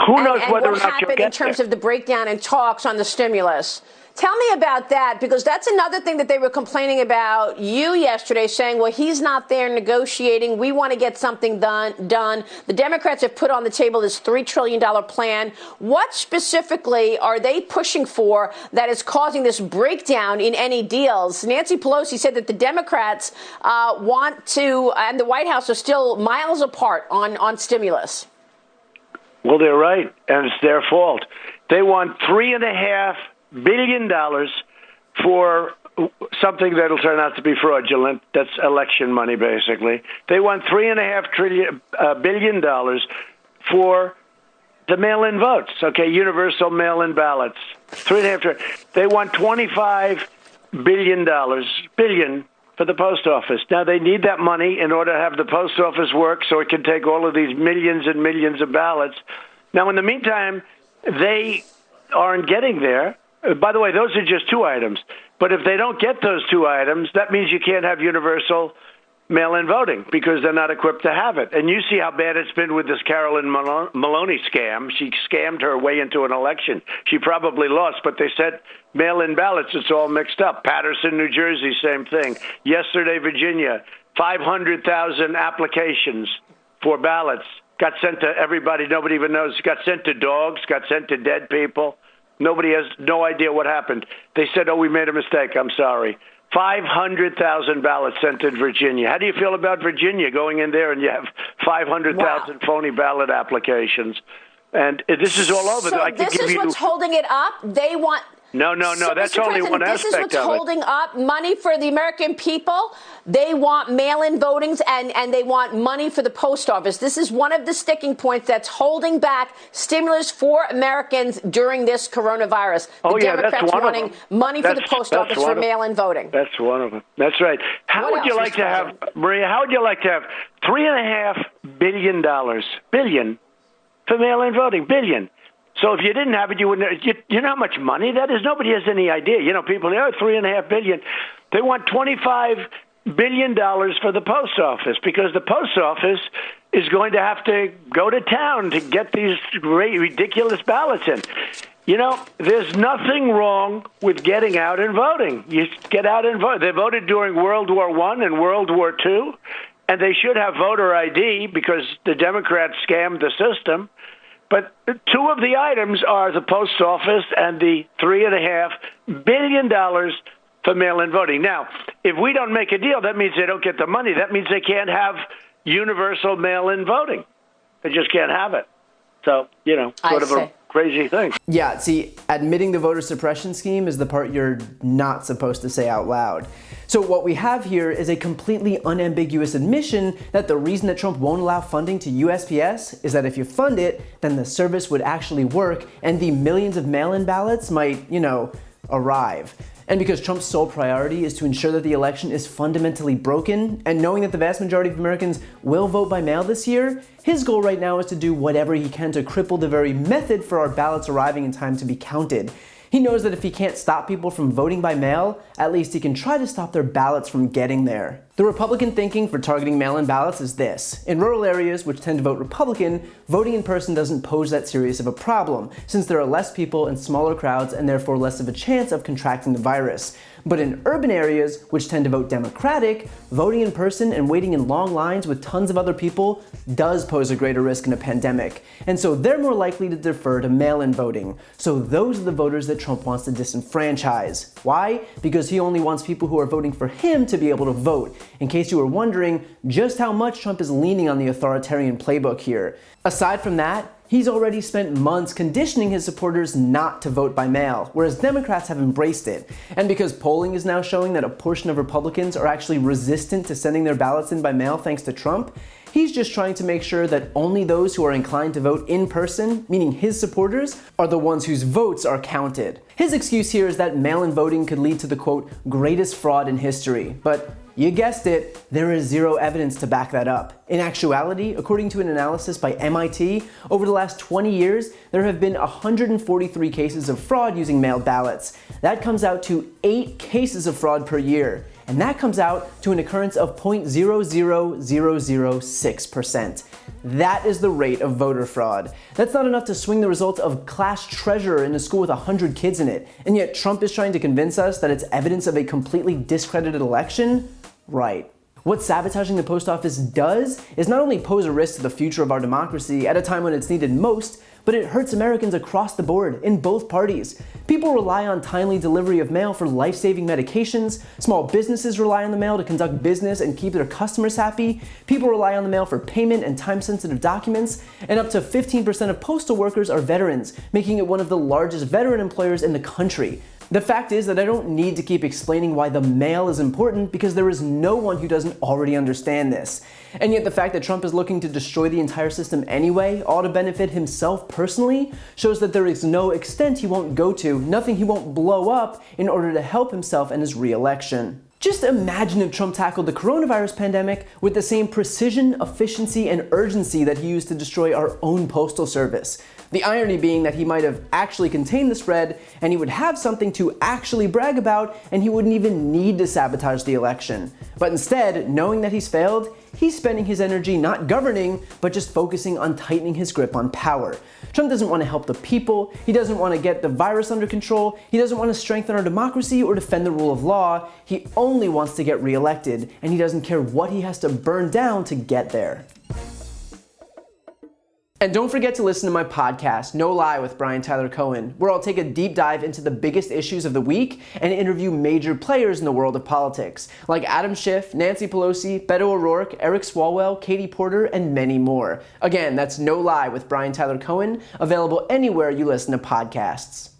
Who knows whether or not you'll get there? And what happened in terms of the breakdown in talks on the stimulus? Tell me about that, because that's another thing that they were complaining about you yesterday, saying, well, he's not there negotiating. We want to get something done. The Democrats have put on the table this $3 trillion plan. What specifically are they pushing for that is causing this breakdown in any deals? Nancy Pelosi said that the Democrats want to, and the White House are still miles apart on stimulus. Well, they're right, and it's their fault. They want $3.5 billion for something that'll turn out to be fraudulent. That's election money, basically. They want $3.5 billion for the mail-in votes. Okay, universal mail-in ballots. $3.5 trillion. They want $25 billion for the post office. Now, they need that money in order to have the post office work so it can take all of these millions and millions of ballots. Now, in the meantime, they aren't getting there. By the way, those are just two items. But if they don't get those two items, that means you can't have universal mail-in voting because they're not equipped to have it. And you see how bad it's been with this Carolyn Maloney scam. She scammed her way into an election. She probably lost, but they said mail-in ballots, it's all mixed up. Paterson, New Jersey, same thing. Yesterday, Virginia, 500,000 applications for ballots got sent to everybody. Nobody even knows. Got sent to dogs, got sent to dead people. Nobody has no idea what happened. They said, oh, we made a mistake. I'm sorry. 500,000 ballots sent in Virginia. How do you feel about Virginia going in there and you have 500,000 phony ballot applications? And this is all over. So this is what's holding it up? They want... No. So that's only one aspect of it. This is what's holding up money for the American people. They want mail-in votings and they want money for the post office. This is one of the sticking points that's holding back stimulus for Americans during this coronavirus. The Democrats wanting money for the post office for mail-in voting. That's one of them. That's right. How would you like to have, Maria, how would you like to have $3.5 billion for mail-in voting? Billion. So if you didn't have it, you wouldn't. You know how much money that is? Nobody has any idea. You know, people, $3.5 billion. They want $25 billion for the post office because the post office is going to have to go to town to get these ridiculous ballots in. You know, there's nothing wrong with getting out and voting. You get out and vote. They voted during World War I and World War II, and they should have voter ID because the Democrats scammed the system. But two of the items are the post office and the $3.5 billion for mail-in voting. Now, if we don't make a deal, that means they don't get the money. That means they can't have universal mail-in voting. They just can't have it. So, you know, sort of a crazy thing. Yeah, see, admitting the voter suppression scheme is the part you're not supposed to say out loud. So what we have here is a completely unambiguous admission that the reason that Trump won't allow funding to USPS is that if you fund it, then the service would actually work and the millions of mail-in ballots might, you know, arrive. And because Trump's sole priority is to ensure that the election is fundamentally broken, and knowing that the vast majority of Americans will vote by mail this year, his goal right now is to do whatever he can to cripple the very method for our ballots arriving in time to be counted. He knows that if he can't stop people from voting by mail, at least he can try to stop their ballots from getting there. The Republican thinking for targeting mail-in ballots is this. In rural areas, which tend to vote Republican, voting in person doesn't pose that serious of a problem, since there are less people in smaller crowds and therefore less of a chance of contracting the virus. But in urban areas, which tend to vote Democratic, voting in person and waiting in long lines with tons of other people does pose a greater risk in a pandemic. And so they're more likely to defer to mail-in voting. So those are the voters that Trump wants to disenfranchise. Why? Because he only wants people who are voting for him to be able to vote. In case you were wondering just how much Trump is leaning on the authoritarian playbook here. Aside from that, he's already spent months conditioning his supporters not to vote by mail, whereas Democrats have embraced it. And because polling is now showing that a portion of Republicans are actually resistant to sending their ballots in by mail thanks to Trump, he's just trying to make sure that only those who are inclined to vote in person, meaning his supporters, are the ones whose votes are counted. His excuse here is that mail-in voting could lead to the, quote, greatest fraud in history. But you guessed it, there is zero evidence to back that up. In actuality, according to an analysis by MIT, over the last 20 years, there have been 143 cases of fraud using mailed ballots. That comes out to 8 cases of fraud per year. and that comes out to an occurrence of 0.00006%. That is the rate of voter fraud. That's not enough to swing the results of class treasurer in a school with 100 kids in it, and yet Trump is trying to convince us that it's evidence of a completely discredited election? Right. What sabotaging the post office does is not only pose a risk to the future of our democracy at a time when it's needed most, but it hurts Americans across the board in both parties. People rely on timely delivery of mail for life-saving medications, small businesses rely on the mail to conduct business and keep their customers happy, people rely on the mail for payment and time-sensitive documents, and up to 15% of postal workers are veterans, making it one of the largest veteran employers in the country. The fact is that I don't need to keep explaining why the mail is important because there is no one who doesn't already understand this. And yet the fact that Trump is looking to destroy the entire system anyway, all to benefit himself personally, shows that there is no extent he won't go to, nothing he won't blow up in order to help himself and his re-election. Just imagine if Trump tackled the coronavirus pandemic with the same precision, efficiency, and urgency that he used to destroy our own postal service. The irony being that he might have actually contained the spread, and he would have something to actually brag about, and he wouldn't even need to sabotage the election. But instead, knowing that he's failed, he's spending his energy not governing, but just focusing on tightening his grip on power. Trump doesn't want to help the people, he doesn't want to get the virus under control, he doesn't want to strengthen our democracy or defend the rule of law, he only wants to get reelected, and he doesn't care what he has to burn down to get there. And don't forget to listen to my podcast, No Lie with Brian Tyler Cohen, where I'll take a deep dive into the biggest issues of the week and interview major players in the world of politics, like Adam Schiff, Nancy Pelosi, Beto O'Rourke, Eric Swalwell, Katie Porter, and many more. Again, that's No Lie with Brian Tyler Cohen, available anywhere you listen to podcasts.